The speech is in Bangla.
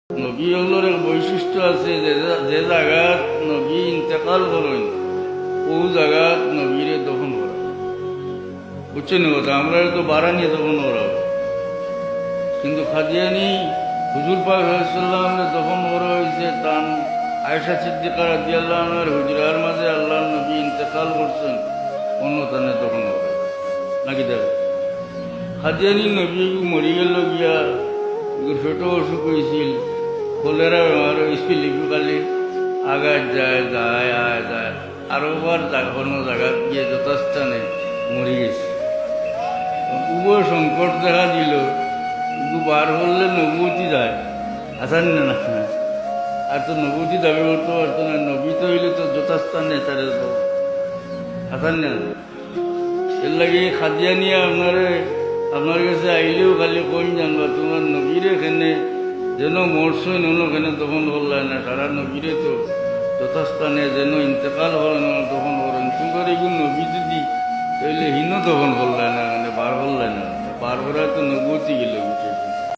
নবী হলোর এক বৈশিষ্ট্য আছে, যে জায়গাত নবী ইন্তেকাল করেন ও জায়গাত নবীরে দফন করা। বুঝছেন কথা? আমরা তো বারানি দফন করা হয়, কিন্তু কাদিয়ানি হুজুর পাক সাল্লাল্লাহু দফন করা হয়েছে তান আয়েশা সিদ্দিকা রাদিয়াল্লাহু আনহার হুজরার মাঝে। আল্লাহর নবী ইন্তেকাল করছেন, অন্য তানে দফন করা নাকি দেখ। কাদিয়ানি নবী মরি গেল গিয়া ছোট অসুখ হয়েছিল, কলেরা বেমার হয়েছিল, খালি আগায় যায় যায় আয় যায়, আরোবার কোনো জায়গা গিয়ে যথাস্থানে মরি গেছে। উভয় সংকট দেখা দিল, কিন্তু বার করলে নবুতি যায়, আসান না আর তো নবুতি দাবি করতে পারতো না। নবী তো হইলে তো যথাস্থানে তারে তো আসান না। এর লাগে খাদিয়া নিয়ে আপনার কাছে আইলেও খালি কোন জানবা তোমার নবীরে এখানে যেন মরছই ওখানে দফন করলেন না, সারা নবীরে তো যথাস্থানে যেন ইন্তেকাল হলেন দফন করেন। তোমার এগুলো নবী যদি তাইলে হীন দফন করলেন না, বার করলেন না, বার করা তো নবতী গেল বুঝে।